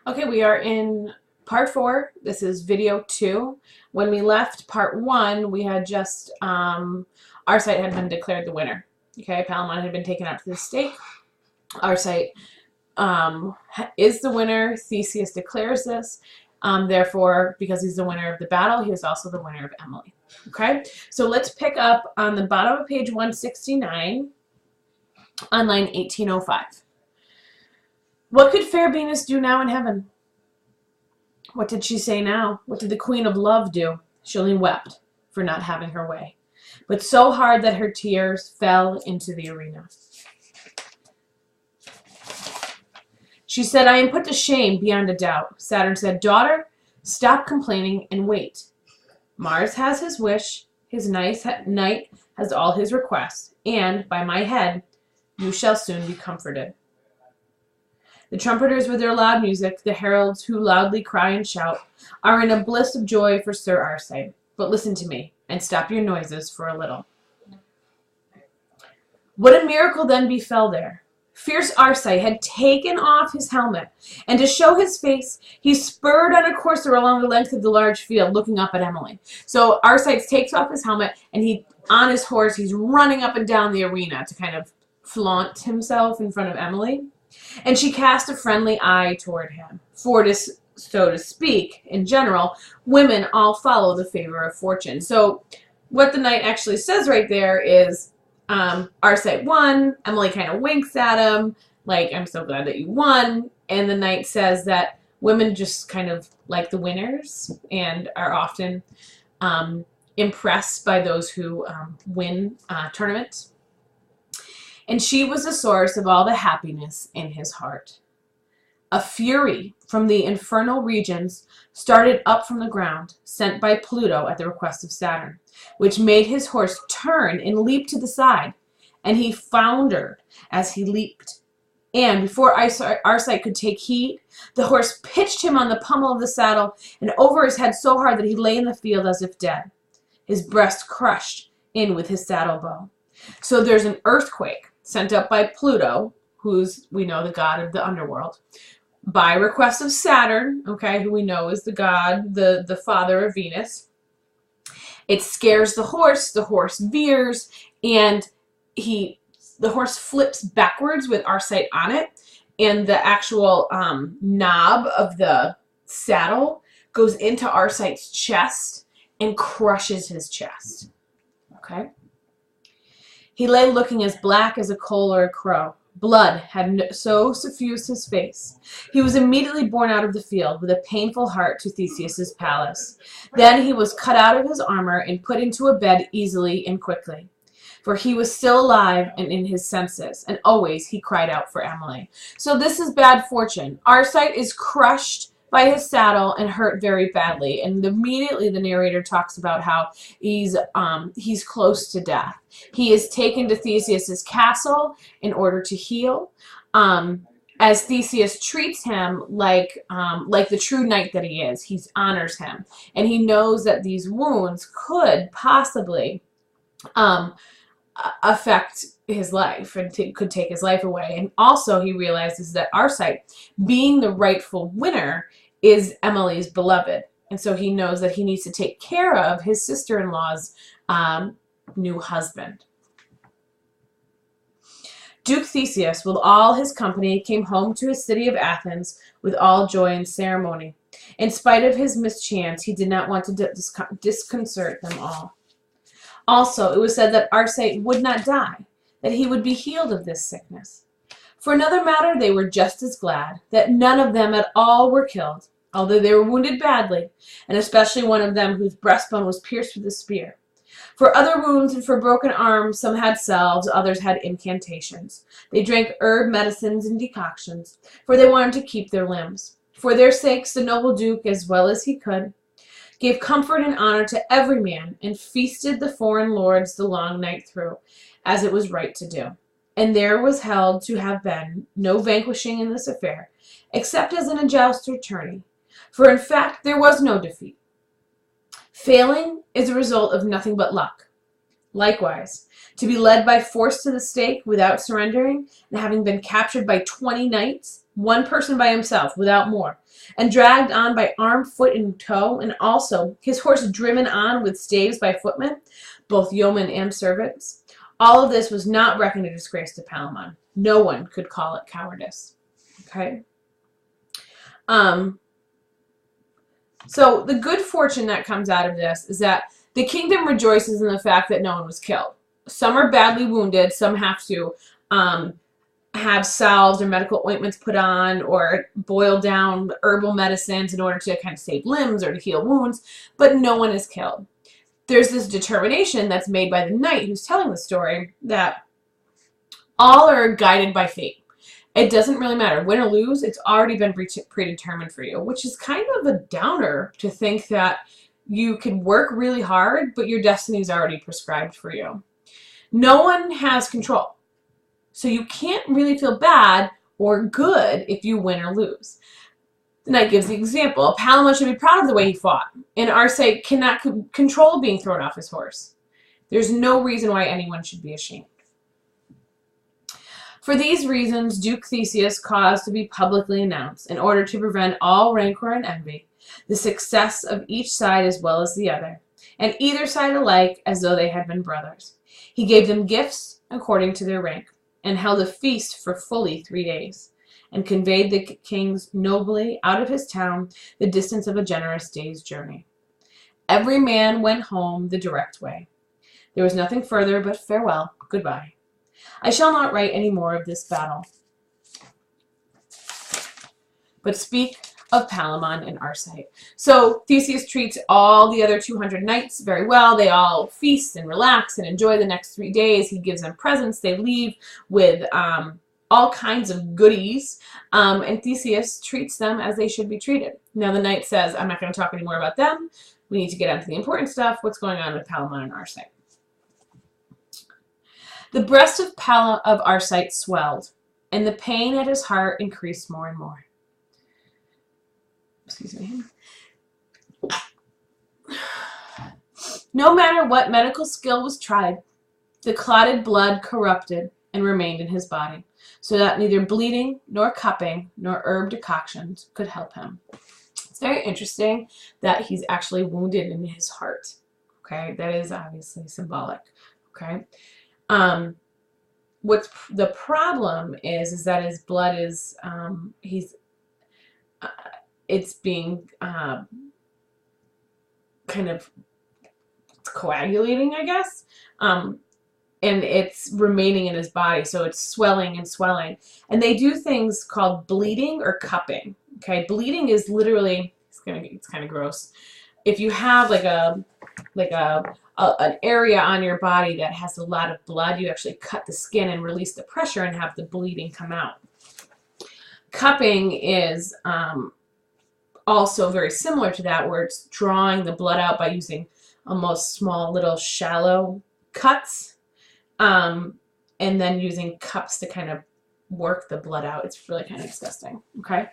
Okay, we are in part 4. This is video 2. When we left part 1, we had just, Arcite had been declared the winner. Okay, Palamon had been taken out to the stake. Arcite is the winner. Theseus declares this. Therefore, because he's the winner of the battle, he is also the winner of Emily. Okay, so let's pick up on the bottom of page 169 on line 1805. What could fair Venus do now in heaven? What did she say now? What did the Queen of Love do? She only wept for not having her way, but so hard that her tears fell into the arena. She said, I am put to shame beyond a doubt. Saturn said, daughter, stop complaining and wait. Mars has his wish, his knight has all his requests, and, by my head, you shall soon be comforted. The trumpeters with their loud music, the heralds who loudly cry and shout, are in a bliss of joy for Sir Arcite. But listen to me, and stop your noises for a little. What a miracle then befell there! Fierce Arcite had taken off his helmet, and to show his face, he spurred on a courser along the length of the large field, looking up at Emily. So Arcite takes off his helmet, and on his horse, he's running up and down the arena to kind of flaunt himself in front of Emily. And she cast a friendly eye toward him. For, so to speak, in general, women all follow the favor of fortune. So what the knight actually says right there is, Arcite won. Emily kind of winks at him, like, I'm so glad that you won. And the knight says that women just kind of like the winners and are often impressed by those who win tournaments. And she was the source of all the happiness in his heart. A fury from the infernal regions started up from the ground, sent by Pluto at the request of Saturn, which made his horse turn and leap to the side, and he foundered as he leaped. And before Arcite could take heed, the horse pitched him on the pommel of the saddle and over his head so hard that he lay in the field as if dead, his breast crushed in with his saddle bow. So there's an earthquake sent up by Pluto, who's, we know, the god of the underworld, by request of Saturn, okay, who we know is the god, the father of Venus. It scares the horse veers, and the horse flips backwards with Arcite on it, and the actual knob of the saddle goes into Arcite's chest and crushes his chest, okay? He lay looking as black as a coal or a crow. Blood had so suffused his face. He was immediately borne out of the field with a painful heart to Theseus's palace. Then he was cut out of his armor and put into a bed easily and quickly. For he was still alive and in his senses, and always he cried out for Emily. So this is bad fortune. Arcite is crushed by his saddle and hurt very badly, and immediately the narrator talks about how he's close to death. He is taken to Theseus's castle in order to heal, as Theseus treats him like the true knight that he is. He honors him, and he knows that these wounds could possibly affect his life and could take his life away. And also he realizes that Arcite, being the rightful winner, is Emily's beloved. And so he knows that he needs to take care of his sister-in-law's new husband. Duke Theseus, with all his company, came home to his city of Athens with all joy and ceremony. In spite of his mischance, he did not want to disconcert them all. Also, it was said that Arcite would not die, that he would be healed of this sickness. For another matter, they were just as glad that none of them at all were killed, although they were wounded badly, and especially one of them whose breastbone was pierced with a spear. For other wounds and for broken arms, some had salves, others had incantations. They drank herb medicines and decoctions, for they wanted to keep their limbs. For their sakes, the noble duke, as well as he could, gave comfort and honor to every man, and feasted the foreign lords the long night through, as it was right to do. And there was held to have been no vanquishing in this affair, except as in a joust or tourney. For in fact there was no defeat. Failing is a result of nothing but luck. Likewise, to be led by force to the stake without surrendering, and having been captured by 20 knights, one person by himself, without more, and dragged on by arm, foot, and toe, and also his horse driven on with staves by footmen, both yeomen and servants. All of this was not reckoned a disgrace to Palamon. No one could call it cowardice. Okay? So the good fortune that comes out of this is that the kingdom rejoices in the fact that no one was killed. Some are badly wounded. Some have to have salves or medical ointments put on or boil down herbal medicines in order to kind of save limbs or to heal wounds, but no one is killed. There's this determination that's made by the knight who's telling the story that all are guided by fate. It doesn't really matter. Win or lose, it's already been predetermined for you, which is kind of a downer to think that you can work really hard, but your destiny is already prescribed for you. No one has control. So you can't really feel bad or good if you win or lose. The knight gives the example. Palamon should be proud of the way he fought, and Arcite cannot control being thrown off his horse. There's no reason why anyone should be ashamed. For these reasons, Duke Theseus caused to be publicly announced, in order to prevent all rancor and envy, the success of each side as well as the other, and either side alike as though they had been brothers. He gave them gifts according to their rank, and held a feast for fully 3 days, and conveyed the kings nobly out of his town the distance of a generous day's journey. Every man went home the direct way. There was nothing further but farewell, goodbye. I shall not write any more of this battle, but speak of Palamon and Arcite. So Theseus treats all the other 200 knights very well. They all feast and relax and enjoy the next 3 days. He gives them presents. They leave with all kinds of goodies, and Theseus treats them as they should be treated. Now the knight says, I'm not going to talk anymore about them. We need to get on to the important stuff. What's going on with Palamon and Arcite? The breast of Arcite swelled, and the pain at his heart increased more and more. Excuse me. No matter what medical skill was tried, the clotted blood corrupted and remained in his body, so that neither bleeding, nor cupping, nor herb decoctions could help him. It's very interesting that he's actually wounded in his heart. Okay, that is obviously symbolic. Okay. What's the problem is that his blood is, it's being, kind of coagulating, I guess, and it's remaining in his body, so it's swelling and swelling. And they do things called bleeding or cupping. Okay, bleeding is literally, it's kind of gross. If you have an area on your body that has a lot of blood, you actually cut the skin and release the pressure and have the bleeding come out. Cupping is also very similar to that, where it's drawing the blood out by using almost small little shallow cuts, and then using cups to kind of work the blood out. It's really kind of disgusting. Okay,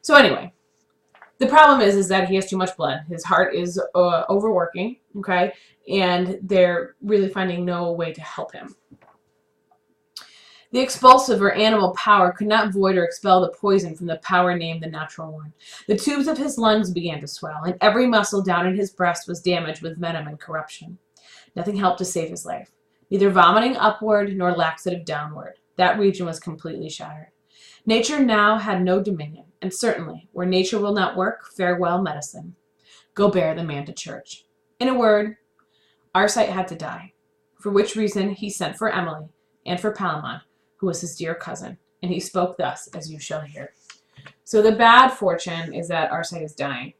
so anyway, the problem is that he has too much blood. His heart is overworking. Okay, and they're really finding no way to help him. The expulsive or animal power could not void or expel the poison from the power named the natural one. The tubes of his lungs began to swell, and every muscle down in his breast was damaged with venom and corruption. Nothing helped to save his life. Neither vomiting upward nor laxative downward. That region was completely shattered. Nature now had no dominion, and certainly, where nature will not work, farewell medicine. Go bear the man to church. In a word, Arcite had to die, for which reason he sent for Emily and for Palamon, who was his dear cousin, and he spoke thus, as you shall hear. So the bad fortune is that Arcite is dying.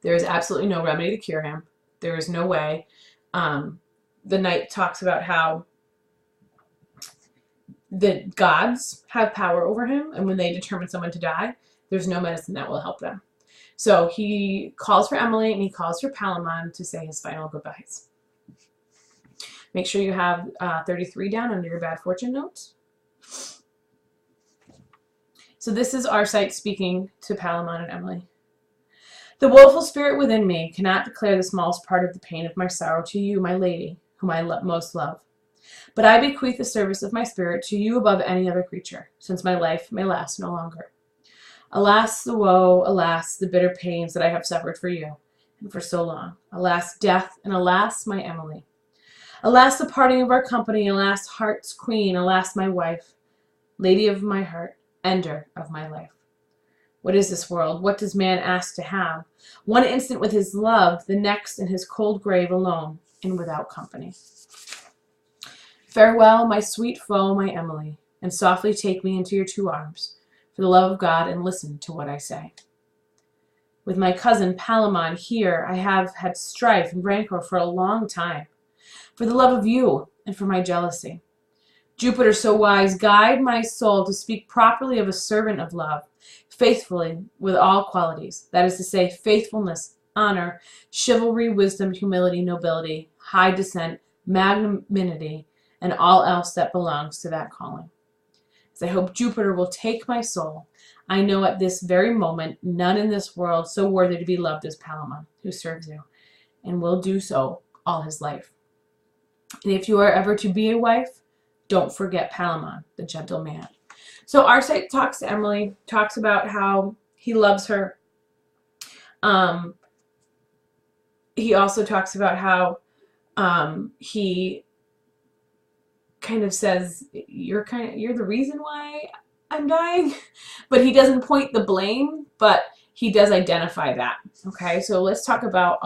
There is absolutely no remedy to cure him. There is no way. The knight talks about how the gods have power over him, and when they determine someone to die, there's no medicine that will help them. So he calls for Emily and he calls for Palamon to say his final goodbyes. Make sure you have 33 down under your bad fortune notes. So this is Arcite speaking to Palamon and Emily. The woeful spirit within me cannot declare the smallest part of the pain of my sorrow to you, my lady, whom I most love. But I bequeath the service of my spirit to you above any other creature, since my life may last no longer. Alas, the woe, alas, the bitter pains that I have suffered for you, and for so long. Alas, death, and alas, my Emily. Alas, the parting of our company, alas, heart's queen, alas, my wife, lady of my heart, ender of my life. What is this world? What does man ask to have? One instant with his love, the next in his cold grave alone and without company. Farewell, my sweet foe, my Emily, and softly take me into your 2 arms, for the love of God, and listen to what I say. With my cousin Palamon here I have had strife and rancor for a long time, for the love of you and for my jealousy. Jupiter so wise, guide my soul to speak properly of a servant of love, faithfully with all qualities, that is to say, faithfulness, honor, chivalry, wisdom, humility, nobility, high descent, magnanimity, and all else that belongs to that calling. As I hope Jupiter will take my soul, I know at this very moment none in this world so worthy to be loved as Palamon, who serves you, and will do so all his life. And if you are ever to be a wife, don't forget Palamon, the gentle man. So Arcite talks to Emily, talks about how he loves her. He also talks about how he kind of says, you're the reason why I'm dying, but he doesn't point the blame, but he does identify that. Okay, so let's talk about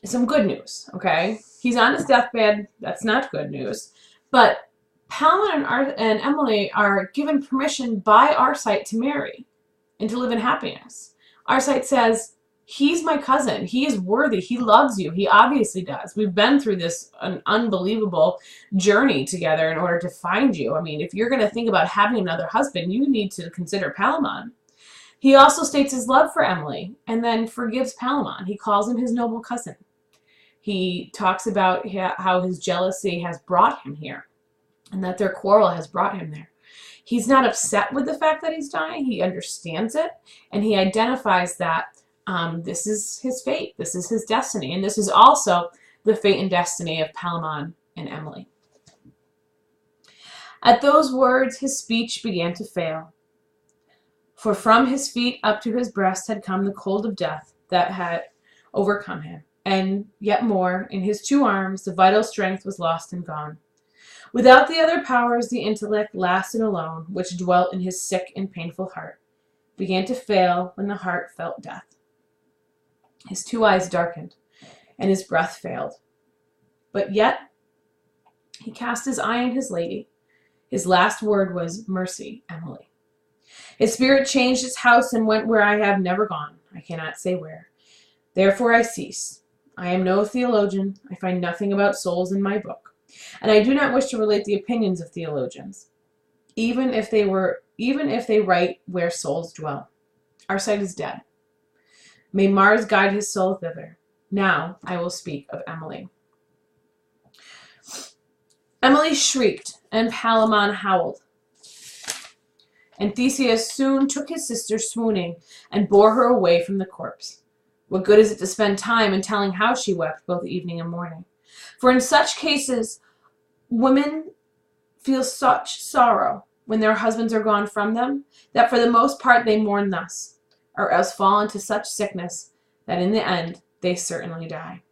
some good news. Okay, he's on his deathbed. That's not good news, but Palamon and Emily are given permission by Arcite to marry and to live in happiness. Arcite says, he's my cousin. He is worthy. He loves you. He obviously does. We've been through an unbelievable journey together in order to find you. I mean, if you're going to think about having another husband, you need to consider Palamon. He also states his love for Emily and then forgives Palamon. He calls him his noble cousin. He talks about how his jealousy has brought him here and that their quarrel has brought him there. He's not upset with the fact that he's dying. He understands it, and he identifies that this is his fate, this is his destiny, and this is also the fate and destiny of Palamon and Emily. At those words his speech began to fail, for from his feet up to his breast had come the cold of death that had overcome him, and yet more, in his 2 arms the vital strength was lost and gone. Without the other powers, the intellect, last and alone, which dwelt in his sick and painful heart, began to fail when the heart felt death. His 2 eyes darkened, and his breath failed. But yet he cast his eye on his lady. His last word was, "Mercy, Emily." His spirit changed its house and went where I have never gone. I cannot say where. Therefore I cease. I am no theologian. I find nothing about souls in my book. And I do not wish to relate the opinions of theologians, even if they write where souls dwell. Arcite is dead. May Mars guide his soul thither. Now I will speak of Emily. Emily shrieked, and Palamon howled. And Theseus soon took his sister swooning, and bore her away from the corpse. What good is it to spend time in telling how she wept both evening and morning? For in such cases, women feel such sorrow when their husbands are gone from them, that for the most part they mourn thus, or else fall into such sickness that in the end they certainly die.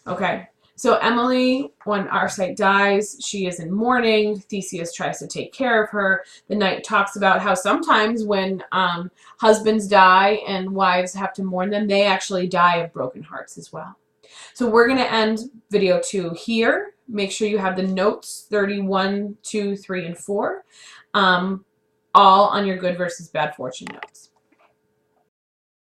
Okay, so Emily, when Arcite dies, she is in mourning. Theseus tries to take care of her. The knight talks about how sometimes when husbands die and wives have to mourn them, they actually die of broken hearts as well. So we're going to end video 2 here. Make sure you have the notes 31, 2, 3, and 4 all on your good versus bad fortune notes.